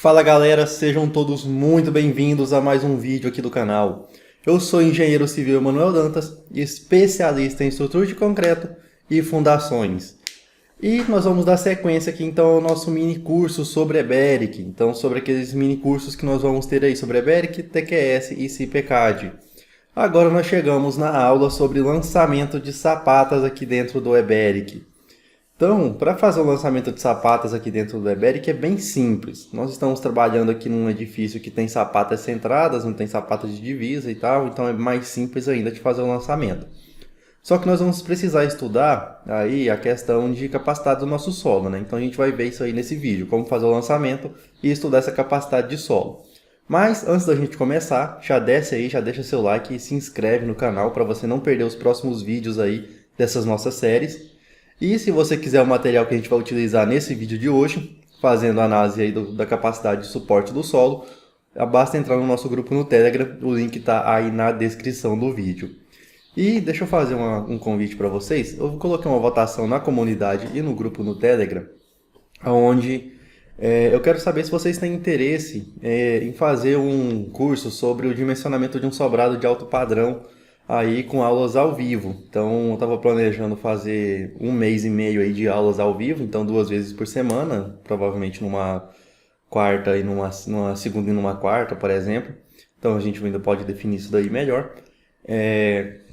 Fala galera, sejam todos muito bem-vindos a mais um vídeo aqui do canal. Eu sou o engenheiro civil Emanuel Dantas, especialista em estrutura de concreto e fundações. E nós vamos dar sequência aqui então ao nosso mini curso sobre EBERIC, então sobre aqueles mini cursos que nós vamos ter aí sobre EBERIC, TQS e CIPECAD. Agora nós chegamos na aula sobre lançamento de sapatas aqui dentro do EBERIC. Então, para fazer o lançamento de sapatas aqui dentro do EBERIC é bem simples. Nós estamos trabalhando aqui num edifício que tem sapatas centradas, não tem sapatas de divisa e tal, então é mais simples ainda de fazer o lançamento. Só que nós vamos precisar estudar aí a questão de capacidade do nosso solo, né? Então a gente vai ver isso aí nesse vídeo, como fazer o lançamento e estudar essa capacidade de solo. Mas antes da gente começar, já desce aí, já deixa seu like e se inscreve no canal para você não perder os próximos vídeos aí dessas nossas séries. E se você quiser o material que a gente vai utilizar nesse vídeo de hoje, fazendo análise aí da capacidade de suporte do solo, basta entrar no nosso grupo no Telegram, o link está aí na descrição do vídeo. E deixa eu fazer um convite para vocês, eu coloquei uma votação na comunidade e no grupo no Telegram, onde eu quero saber se vocês têm interesse em fazer um curso sobre o dimensionamento de um sobrado de alto padrão, aí com aulas ao vivo. Então eu estava planejando fazer 1 mês e meio aí de aulas ao vivo, então 2 vezes por semana, provavelmente numa quarta e numa segunda e numa quarta, por exemplo. Então a gente ainda pode definir isso daí melhor.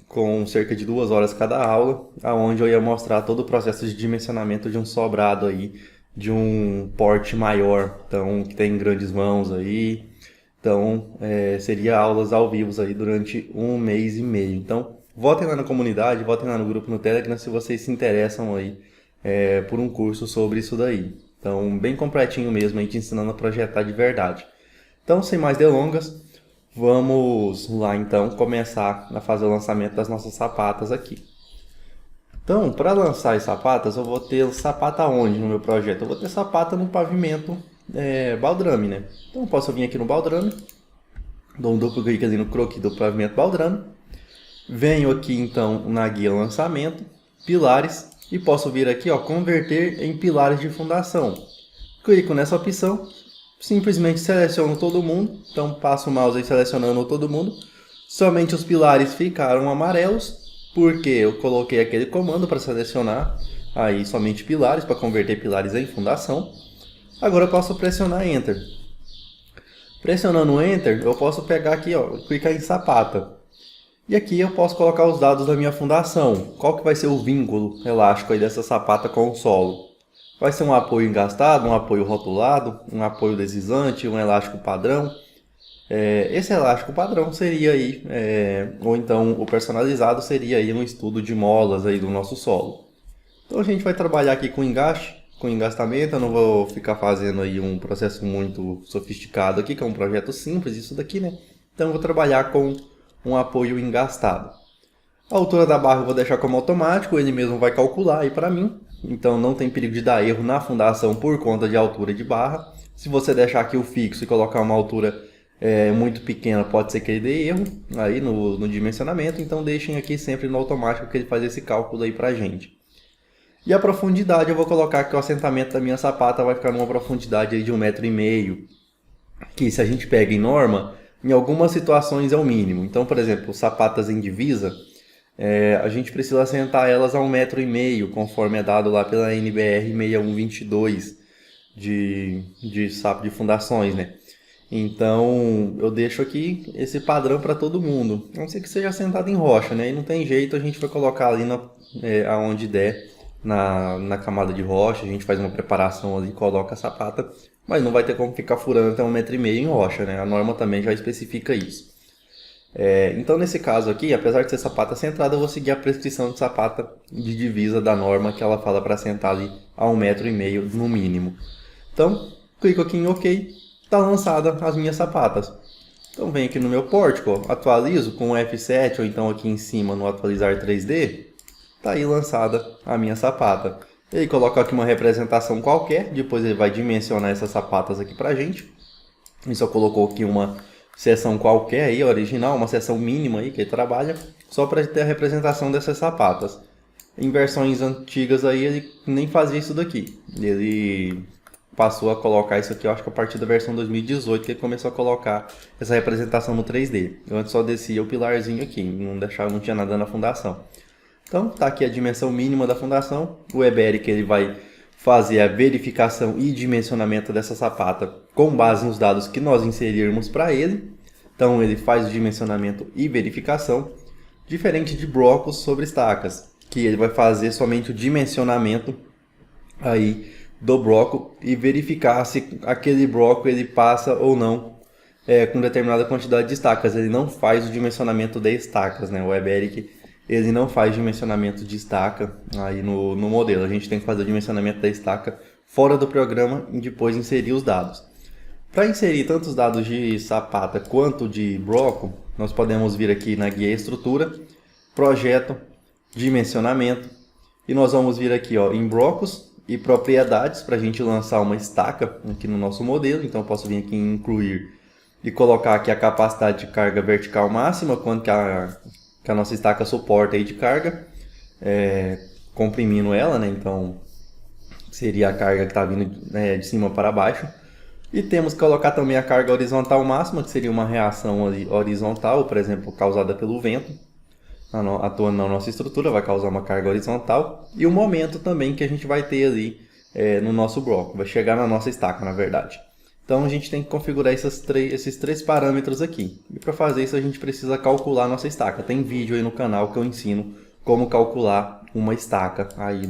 Com cerca de 2 horas cada aula, aonde eu ia mostrar todo o processo de dimensionamento de um sobrado aí, de um porte maior, então que tem grandes mãos aí. Então, seria aulas ao vivo aí durante 1 mês e meio. Então, votem lá na comunidade, votem lá no grupo no Telegram se vocês se interessam aí por um curso sobre isso daí. Então, bem completinho mesmo, aí te ensinando a projetar de verdade. Então, sem mais delongas, vamos lá então começar a fazer o lançamento das nossas sapatas aqui. Então, para lançar as sapatas, eu vou ter sapata onde no meu projeto? Eu vou ter sapata no pavimento baldrame, né? Então eu posso vir aqui no baldrame, dou um duplo clique ali no croquis do pavimento baldrame, venho aqui então na guia lançamento, pilares, e posso vir aqui, ó, converter em pilares de fundação. Clico nessa opção, simplesmente seleciono todo mundo, então passo o mouse aí selecionando todo mundo, somente os pilares ficaram amarelos, porque eu coloquei aquele comando para selecionar aí somente pilares, para converter pilares em fundação. Agora eu posso pressionar Enter. Pressionando Enter, eu posso pegar aqui, ó, clicar em sapata. E aqui eu posso colocar os dados da minha fundação. Qual que vai ser o vínculo elástico aí dessa sapata com o solo? Vai ser um apoio engastado, um apoio rotulado, um apoio deslizante, um elástico padrão. Esse elástico padrão seria aí, ou então o personalizado seria aí um estudo de molas aí do nosso solo. Então a gente vai trabalhar aqui com engaste. Com engastamento, eu não vou ficar fazendo aí um processo muito sofisticado aqui, que é um projeto simples, isso daqui, né? Então eu vou trabalhar com um apoio engastado. A altura da barra eu vou deixar como automático, ele mesmo vai calcular aí para mim. Então não tem perigo de dar erro na fundação por conta de altura de barra. Se você deixar aqui o fixo e colocar uma altura muito pequena, pode ser que ele dê erro aí no dimensionamento. Então deixem aqui sempre no automático que ele faz esse cálculo aí pra gente. E a profundidade eu vou colocar que o assentamento da minha sapata vai ficar numa profundidade aí de 1,5 m. Que se a gente pega em norma, em algumas situações é o mínimo. Então, por exemplo, sapatas em divisa, a gente precisa assentar elas a 1,5 m, conforme é dado lá pela NBR 6122 de sapo de fundações, né? Então, eu deixo aqui esse padrão para todo mundo. A não ser que seja assentado em rocha, né? E não tem jeito, a gente vai colocar ali aonde der. Na camada de rocha, a gente faz uma preparação ali, coloca a sapata, mas não vai ter como ficar furando até 1,5 m em rocha, né? A norma também já especifica isso. Então nesse caso aqui, apesar de ser sapata centrada, eu vou seguir a prescrição de sapata de divisa da norma, que ela fala para sentar ali a 1,5 m no mínimo. Então, clico aqui em OK, está lançada as minhas sapatas. Então venho aqui no meu pórtico, ó, atualizo com o F7 ou então aqui em cima no atualizar 3D. Tá aí lançada a minha sapata. Ele coloca aqui uma representação qualquer, depois ele vai dimensionar essas sapatas aqui pra gente. Ele só colocou aqui uma seção qualquer aí, original, uma seção mínima aí que ele trabalha, só para ter a representação dessas sapatas. Em versões antigas aí ele nem fazia isso daqui. Ele passou a colocar isso aqui, eu acho que a partir da versão 2018 que ele começou a colocar essa representação no 3D. Eu antes só descia o pilarzinho aqui, não tinha nada na fundação. Então tá aqui a dimensão mínima da fundação. O Eberic ele vai fazer a verificação e dimensionamento dessa sapata com base nos dados que nós inserirmos para ele. Então ele faz o dimensionamento e verificação, diferente de blocos sobre estacas, que ele vai fazer somente o dimensionamento aí do bloco e verificar se aquele bloco ele passa ou não com determinada quantidade de estacas. Ele não faz o dimensionamento de estacas, né? O Eberic ele não faz dimensionamento de estaca aí no modelo. A gente tem que fazer o dimensionamento da estaca fora do programa e depois inserir os dados. Para inserir tanto os dados de sapata quanto de bloco, nós podemos vir aqui na guia estrutura, projeto, dimensionamento, e nós vamos vir aqui em blocos e propriedades para a gente lançar uma estaca aqui no nosso modelo. Então eu posso vir aqui em incluir e colocar aqui a capacidade de carga vertical máxima, quanto que a nossa estaca suporta aí de carga, comprimindo ela, né? Então seria a carga que está vindo de cima para baixo. E temos que colocar também a carga horizontal máxima, que seria uma reação horizontal, por exemplo, causada pelo vento, atuando na nossa estrutura, vai causar uma carga horizontal. E o momento também que a gente vai ter ali no nosso bloco, vai chegar na nossa estaca, na verdade. Então a gente tem que configurar esses três parâmetros aqui. E para fazer isso a gente precisa calcular a nossa estaca. Tem vídeo aí no canal que eu ensino como calcular uma estaca aí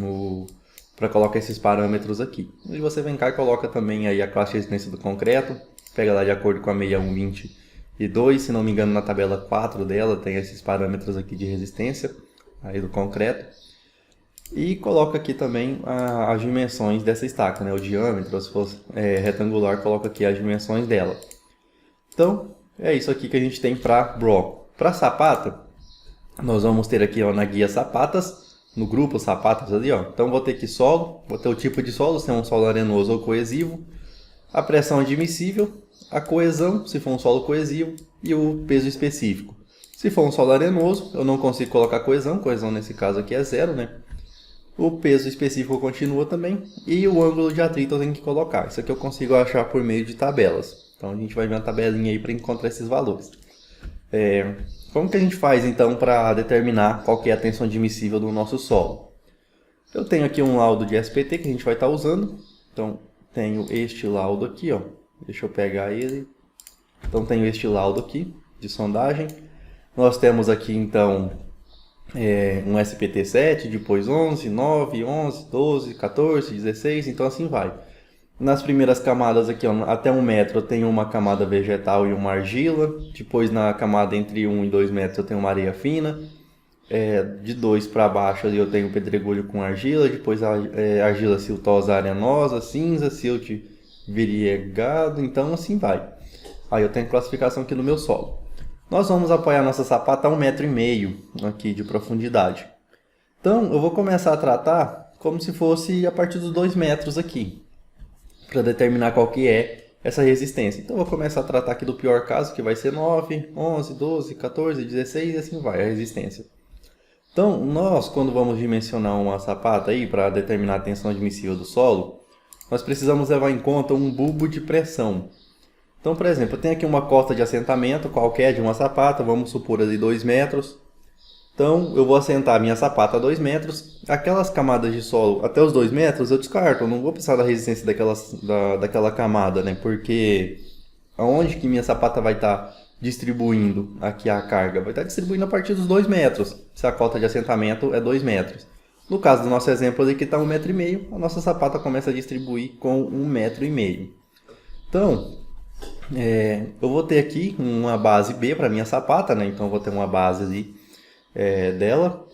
para colocar esses parâmetros aqui. E você vem cá e coloca também aí a classe de resistência do concreto. Pega lá de acordo com a 6122, se não me engano na tabela 4 dela tem esses parâmetros aqui de resistência aí do concreto. E coloca aqui também as dimensões dessa estaca, né? O diâmetro, se for retangular, coloca aqui as dimensões dela. Então, é isso aqui que a gente tem para bloco. Para sapata, nós vamos ter aqui na guia sapatas, no grupo sapatas ali, Então vou ter aqui solo, vou ter o tipo de solo, se é um solo arenoso ou coesivo, a pressão admissível, a coesão, se for um solo coesivo, e o peso específico. Se for um solo arenoso, eu não consigo colocar coesão nesse caso aqui é 0, né? O peso específico continua também, e o ângulo de atrito eu tenho que colocar. Isso aqui eu consigo achar por meio de tabelas. Então a gente vai ver uma tabelinha aí para encontrar esses valores. Como que a gente faz então para determinar qual que é a tensão admissível do nosso solo? Eu tenho aqui um laudo de SPT que a gente vai estar usando. Então tenho este laudo aqui, Deixa eu pegar ele. Então tenho este laudo aqui de sondagem. Nós temos aqui então um SPT7, depois 11, 9, 11, 12, 14, 16, então assim vai. Nas primeiras camadas aqui, até 1 metro eu tenho uma camada vegetal e uma argila. Depois na camada entre 1 e 2 metros eu tenho uma areia fina. De 2 para baixo ali eu tenho pedregulho com argila. Depois argila siltosa arenosa, cinza, silt variegado, então assim vai. Aí eu tenho classificação aqui no meu solo. Nós vamos apoiar nossa sapata a 1,5 m aqui de profundidade. Então eu vou começar a tratar como se fosse a partir dos 2 metros aqui, para determinar qual que é essa resistência. Então eu vou começar a tratar aqui do pior caso, que vai ser 9, 11, 12, 14, 16 e assim vai a resistência. Então nós, quando vamos dimensionar uma sapata aí para determinar a tensão admissível do solo, nós precisamos levar em conta um bulbo de pressão. Então, por exemplo, eu tenho aqui uma costa de assentamento qualquer de uma sapata, vamos supor ali 2 metros. Então, eu vou assentar a minha sapata a 2 metros. Aquelas camadas de solo até os 2 metros eu descarto, eu não vou precisar da resistência daquela camada, né? Porque aonde que minha sapata vai estar distribuindo aqui a carga? Vai estar distribuindo a partir dos 2 metros, se a cota de assentamento é 2 metros. No caso do nosso exemplo ali que está 1,5 m, a nossa sapata começa a distribuir com 1,5 m. Então, eu vou ter aqui uma base B para minha sapata, né? Então eu vou ter uma base ali dela.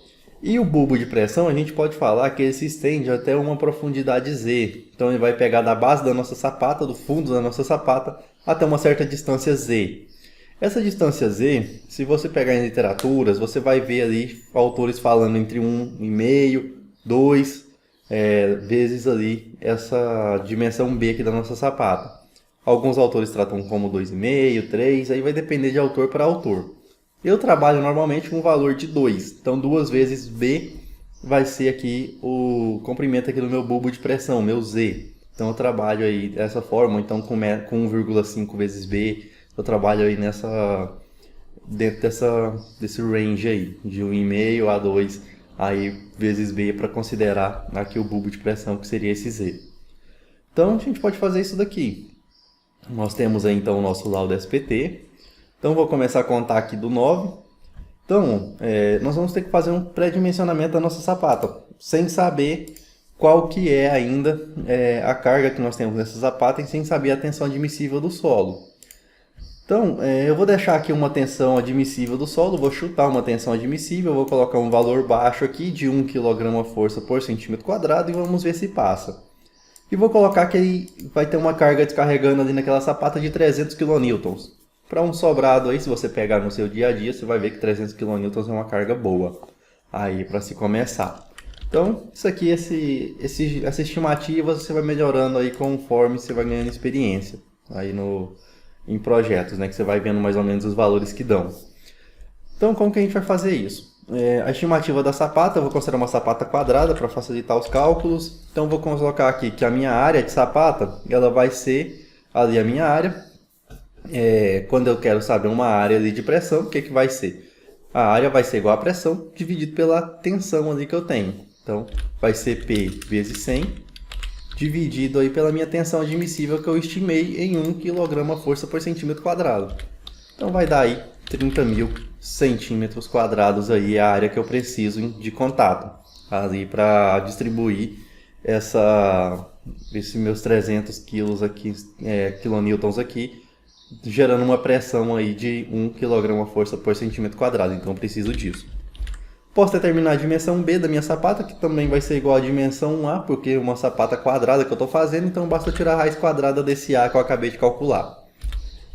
E o bulbo de pressão a gente pode falar que ele se estende até uma profundidade Z. Então ele vai pegar da base da nossa sapata, do fundo da nossa sapata, até uma certa distância Z. Essa distância Z, se você pegar em literaturas, você vai ver ali autores falando entre 1,5, 2 vezes ali essa dimensão B aqui da nossa sapata. Alguns autores tratam como 2,5, 3, aí vai depender de autor para autor. Eu trabalho normalmente com um valor de 2, então 2 vezes B vai ser aqui o comprimento aqui do meu bulbo de pressão, meu Z. Então eu trabalho aí dessa forma, então com 1,5 vezes B, eu trabalho aí dentro desse range aí, de 1,5 a 2 aí, vezes B, para considerar aqui o bulbo de pressão, que seria esse Z. Então a gente pode fazer isso daqui. Nós temos aí então o nosso laudo SPT. Então vou começar a contar aqui do 9. Então, nós vamos ter que fazer um pré-dimensionamento da nossa sapata, sem saber qual que é ainda a carga que nós temos nessa sapata e sem saber a tensão admissível do solo. Então, eu vou deixar aqui uma tensão admissível do solo, vou chutar uma tensão admissível, vou colocar um valor baixo aqui de 1 kg força por centímetro quadrado e vamos ver se passa. E vou colocar que vai ter uma carga descarregando ali naquela sapata de 300 kN. Para um sobrado aí, se você pegar no seu dia a dia, você vai ver que 300 kN é uma carga boa aí para se começar. Então, isso aqui, essa estimativa você vai melhorando aí conforme você vai ganhando experiência aí em projetos, né? Que você vai vendo mais ou menos os valores que dão. Então, como que a gente vai fazer isso? A estimativa da sapata, eu vou considerar uma sapata quadrada para facilitar os cálculos. Então, vou colocar aqui que a minha área de sapata, ela vai ser ali a minha área. Quando eu quero saber uma área ali de pressão, o que vai ser? A área vai ser igual à pressão dividido pela tensão ali que eu tenho. Então, vai ser P vezes 100 dividido aí pela minha tensão admissível que eu estimei em 1 kg força por centímetro quadrado. Então vai dar aí 30.000 centímetros quadrados aí a área que eu preciso de contato ali para distribuir esses meus 300 quilos aqui, quilonewtons aqui, gerando uma pressão aí de 1 kg força por centímetro quadrado. Então eu preciso disso. Posso determinar a dimensão B da minha sapata, que também vai ser igual à dimensão A, porque é uma sapata quadrada que eu estou fazendo, então basta tirar a raiz quadrada desse A que eu acabei de calcular.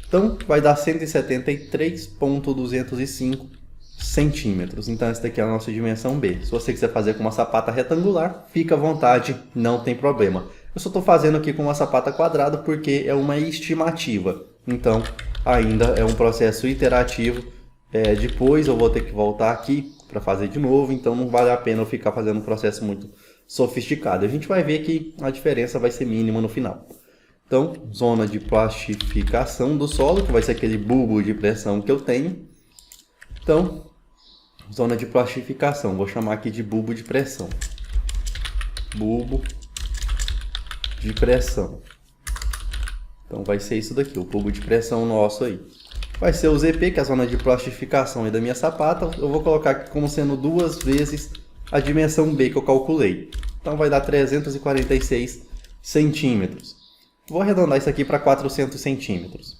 Então vai dar 173,205 centímetros. Então essa daqui é a nossa dimensão B. Se você quiser fazer com uma sapata retangular, fica à vontade, não tem problema. Eu só estou fazendo aqui com uma sapata quadrada porque é uma estimativa. Então ainda é um processo iterativo. Depois eu vou ter que voltar aqui para fazer de novo, então não vale a pena eu ficar fazendo um processo muito sofisticado. A gente vai ver que a diferença vai ser mínima no final. Então, zona de plastificação do solo, que vai ser aquele bulbo de pressão que eu tenho. Então, zona de plastificação, vou chamar aqui de bulbo de pressão. Bulbo de pressão. Então vai ser isso daqui, o bulbo de pressão nosso aí. Vai ser o ZP, que é a zona de plastificação da minha sapata. Eu vou colocar aqui como sendo 2 vezes a dimensão B que eu calculei. Então vai dar 346 centímetros. Vou arredondar isso aqui para 400 centímetros.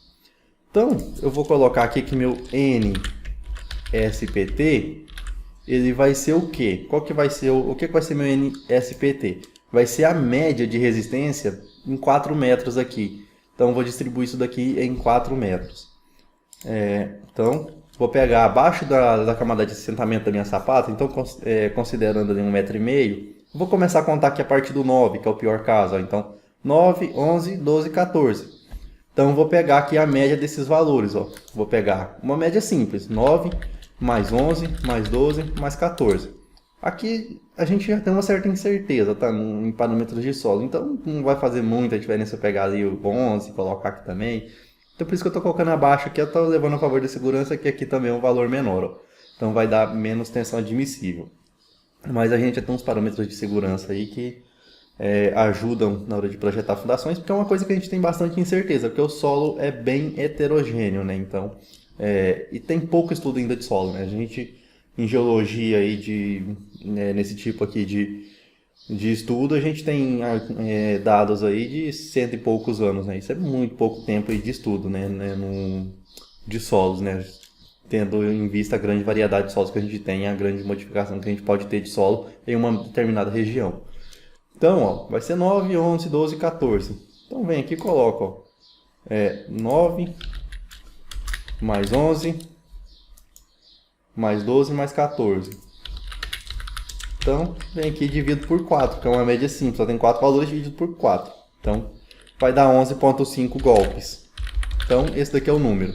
Então eu vou colocar aqui que meu NSPT, ele vai ser o quê? O que vai ser meu NSPT? Vai ser a média de resistência em 4 metros aqui. Então eu vou distribuir isso daqui em 4 metros. Então, vou pegar abaixo da camada de assentamento da minha sapata, então considerando ali 1,5 m, vou começar a contar aqui a partir do 9, que é o pior caso. Então, 9, 11, 12, 14. Então, vou pegar aqui a média desses valores. Vou pegar uma média simples, 9, mais 11, mais 12, mais 14. Aqui a gente já tem uma certa incerteza, tá? Em parâmetros de solo, então não vai fazer muita diferença eu pegar ali o 11 e colocar aqui também. Então por isso que eu estou colocando abaixo aqui, eu estou levando a favor da segurança, que aqui também é um valor menor. Então vai dar menos tensão admissível. Mas a gente já tem uns parâmetros de segurança aí que ajudam na hora de projetar fundações, porque é uma coisa que a gente tem bastante incerteza, porque o solo é bem heterogêneo, né? Então, e tem pouco estudo ainda de solo, né? A gente, em geologia aí nesse tipo aqui de estudo, a gente tem dados aí de 100 e poucos anos, né? Isso é muito pouco tempo aí de estudo, né? De solos, né? Tendo em vista a grande variedade de solos que a gente tem, a grande modificação que a gente pode ter de solo em uma determinada região. Então, vai ser 9, 11, 12, 14. Então vem aqui e coloca, 9 mais 11 mais 12 mais 14. Então, vem aqui e divido por 4, que é uma média simples, só tem 4 valores dividido por 4. Então, vai dar 11,5 golpes. Então, esse daqui é o número.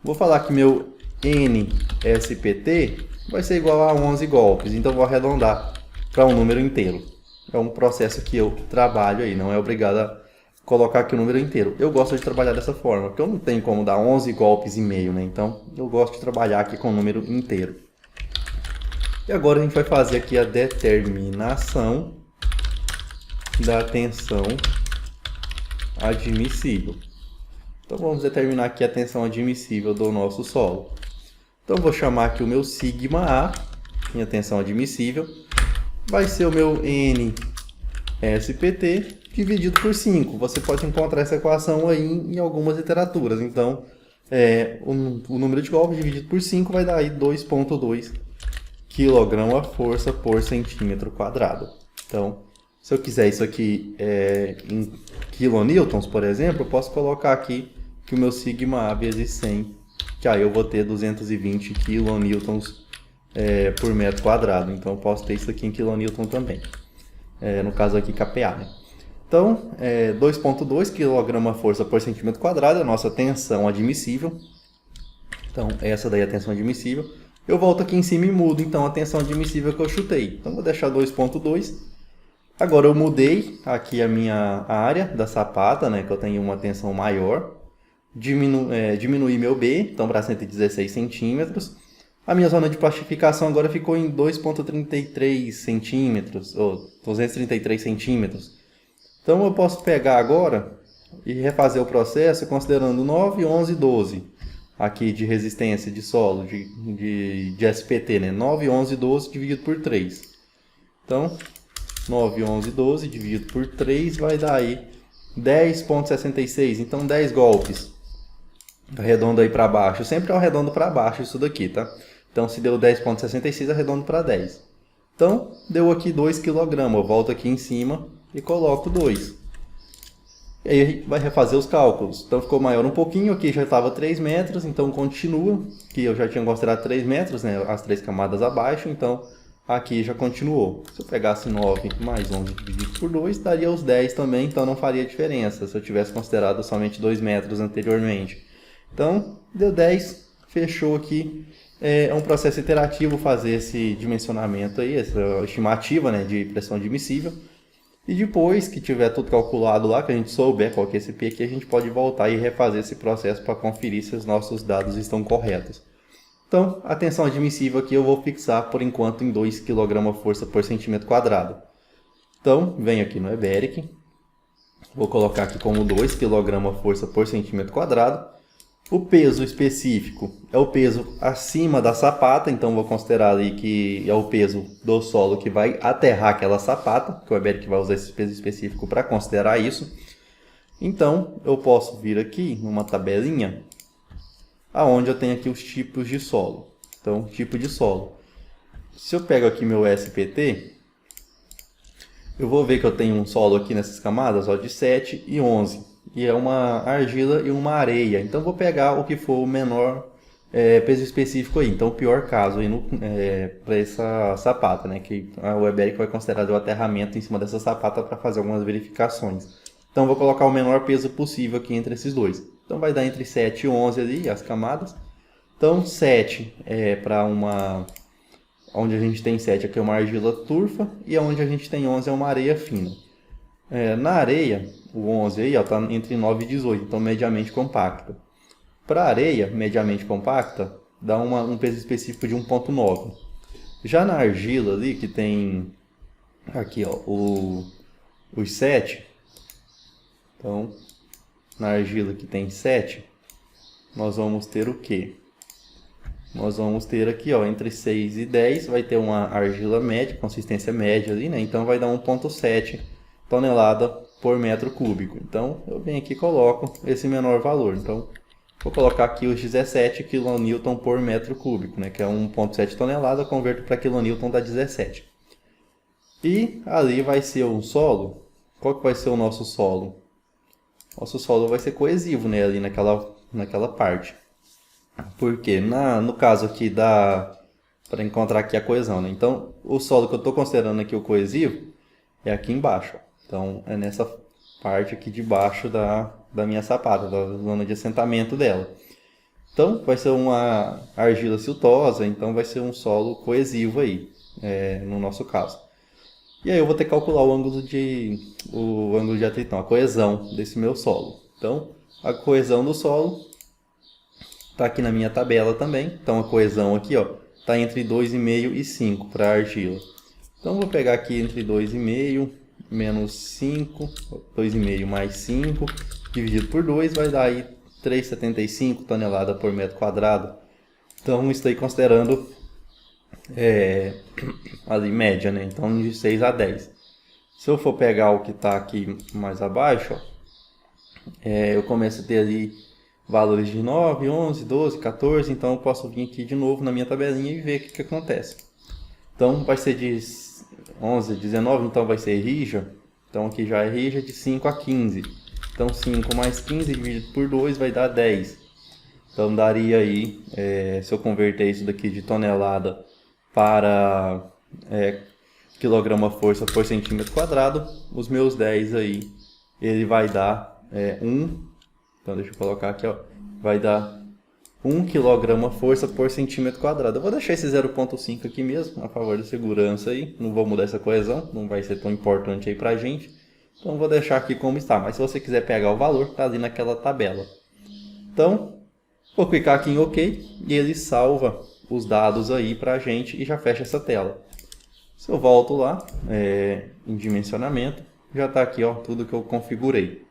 Vou falar que meu NSPT vai ser igual a 11 golpes, então vou arredondar para um número inteiro. É um processo que eu trabalho aí, não é obrigado colocar aqui o número inteiro. Eu gosto de trabalhar dessa forma, porque eu não tenho como dar 11 golpes e meio, né? Então eu gosto de trabalhar aqui com o número inteiro. E agora a gente vai fazer aqui a determinação da tensão admissível. Então vamos determinar aqui a tensão admissível do nosso solo. Então vou chamar aqui o meu sigma A, minha tensão admissível, vai ser o meu NSPT dividido por 5. Você pode encontrar essa equação aí em algumas literaturas. Então o número de golpes dividido por 5 vai dar aí 2,2 kg a força por centímetro quadrado. Então, se eu quiser isso aqui em kilonewtons, por exemplo, eu posso colocar aqui que o meu sigma A vezes 100, que aí eu vou ter 220 kilonewtons por metro quadrado. Então, eu posso ter isso aqui em kilonewton também. No caso aqui, kPa, né? Então, 2,2 kg a força por centímetro quadrado é a nossa tensão admissível. Então, essa daí é a tensão admissível. Eu volto aqui em cima e mudo, então, a tensão admissível que eu chutei. Então, vou deixar 2,2. Agora, eu mudei aqui a minha área da sapata, né, que eu tenho uma tensão maior. Diminui meu B, então, para 116 centímetros. A minha zona de plastificação agora ficou em 2,33 centímetros, ou 233 centímetros. Então, eu posso pegar agora e refazer o processo considerando 9, 11 e 12. Aqui de resistência de solo, de SPT, né? 9, 11 e 12 dividido por 3. Então, 9, 11 e 12 dividido por 3 vai dar aí 10,66. Então, 10 golpes. Arredondo aí para baixo. Sempre arredondo para baixo isso daqui, tá? Então, se deu 10,66, arredondo para 10. Então, deu aqui 2 kg. Eu volto aqui em cima e coloco 2. E aí vai refazer os cálculos. Então ficou maior um pouquinho, aqui já estava 3 metros, então continua, que eu já tinha considerado 3 metros, né, as 3 camadas abaixo, então aqui já continuou. Se eu pegasse 9 mais 11 dividido por 2, daria os 10 também, então não faria diferença se eu tivesse considerado somente 2 metros anteriormente. Então, deu 10, fechou aqui. É um processo iterativo fazer esse dimensionamento aí, essa estimativa, né, de pressão admissível. E depois que tiver tudo calculado lá, que a gente souber qual que é esse P aqui, a gente pode voltar e refazer esse processo para conferir se os nossos dados estão corretos. Então, a tensão admissível aqui eu vou fixar por enquanto em 2 kg força por centímetro quadrado. Então, venho aqui no EBERIC, vou colocar aqui como 2 kg força por centímetro quadrado. O peso específico é o peso acima da sapata, então vou considerar ali que é o peso do solo que vai aterrar aquela sapata, que o EBERIC vai usar esse peso específico para considerar isso. Então, eu posso vir aqui numa tabelinha, aonde eu tenho aqui os tipos de solo. Então, tipo de solo. Se eu pego aqui meu SPT, eu vou ver que eu tenho um solo aqui nessas camadas de 7 e 11. E é uma argila e uma areia. Então vou pegar o que for o menor peso específico aí. Então o pior caso aí para essa sapata, né? Que o EBERIC vai considerar o aterramento em cima dessa sapata para fazer algumas verificações. Então vou colocar o menor peso possível aqui entre esses dois. Então vai dar entre 7 e 11 ali as camadas. Então 7 é para uma... Onde a gente tem 7 aqui é uma argila turfa e onde a gente tem 11 é uma areia fina. Na areia, o 11 aí está entre 9 e 18, então mediamente compacta. Para areia, mediamente compacta, dá um peso específico de 1,9. Já na argila ali, que tem aqui os 7, então na argila que tem 7, nós vamos ter o quê? Nós vamos ter aqui entre 6 e 10, vai ter uma argila média, consistência média ali, né? Então vai dar 1,7 tonelada por metro cúbico. Então eu venho aqui e coloco esse menor valor. Então vou colocar aqui os 17 kN por metro cúbico, né, que é 1,7 tonelada, converto para kN, dá 17. E ali vai ser um solo. Qual que vai ser o nosso solo? Nosso solo vai ser coesivo, né, ali naquela parte. Porque no caso aqui para encontrar aqui a coesão, né? Então o solo que eu estou considerando aqui o coesivo é aqui embaixo. Então é nessa parte aqui de baixo da minha sapata, da zona de assentamento dela. Então vai ser uma argila siltosa, então vai ser um solo coesivo aí, no nosso caso. E aí eu vou ter que calcular o ângulo de atrito, não, a coesão desse meu solo. Então, a coesão do solo está aqui na minha tabela também. Então, a coesão aqui está entre 2,5 e 5 para a argila. Então, vou pegar aqui entre 2,5 menos 5, 2,5 mais 5, dividido por 2, vai dar aí 3,75 toneladas por metro quadrado. Então, isso aí considerando ali média, né? Então, de 6 a 10. Se eu for pegar o que está aqui mais abaixo, eu começo a ter ali valores de 9, 11, 12, 14. Então, eu posso vir aqui de novo na minha tabelinha e ver o que acontece. Então, vai ser de 11 a 19, então vai ser rija. Então, aqui já é rija de 5 a 15. Então, 5 mais 15 dividido por 2 vai dar 10. Então, daria aí, se eu converter isso daqui de tonelada para quilograma força por centímetro quadrado, os meus 10 aí, ele vai dar 1. Então, deixa eu colocar aqui, vai dar 1 kg força por centímetro quadrado. Eu vou deixar esse 0,5 aqui mesmo, a favor da segurança aí. Não vou mudar essa coesão, não vai ser tão importante aí pra gente. Então, vou deixar aqui como está. Mas se você quiser pegar o valor, tá ali naquela tabela. Então, vou clicar aqui em OK e ele salva os dados aí pra gente e já fecha essa tela. Se eu volto lá, em dimensionamento, já está aqui tudo que eu configurei.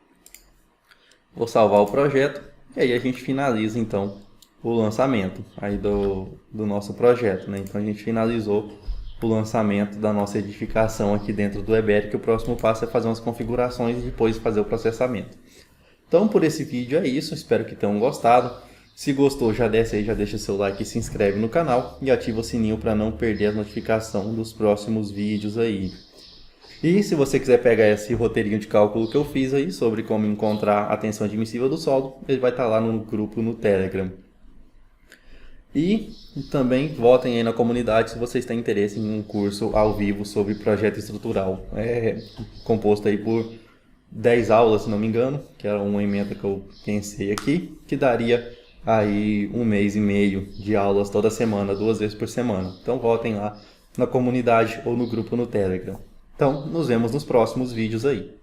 Vou salvar o projeto e aí a gente finaliza então o lançamento aí do nosso projeto, né? Então a gente finalizou o lançamento da nossa edificação aqui dentro do eBery, que o próximo passo é fazer umas configurações e depois fazer o processamento. Então por esse vídeo é isso, espero que tenham gostado. Se gostou, já desce aí, já deixa seu like e se inscreve no canal e ativa o sininho para não perder a notificação dos próximos vídeos aí. E se você quiser pegar esse roteirinho de cálculo que eu fiz aí sobre como encontrar a tensão admissível do solo, ele vai estar lá no grupo no Telegram. E também votem aí na comunidade se vocês têm interesse em um curso ao vivo sobre projeto estrutural. Composto aí por 10 aulas, se não me engano, que era uma emenda que eu pensei aqui, que daria aí 1 mês e meio de aulas toda semana, 2 vezes por semana. Então votem lá na comunidade ou no grupo no Telegram. Então, nos vemos nos próximos vídeos aí.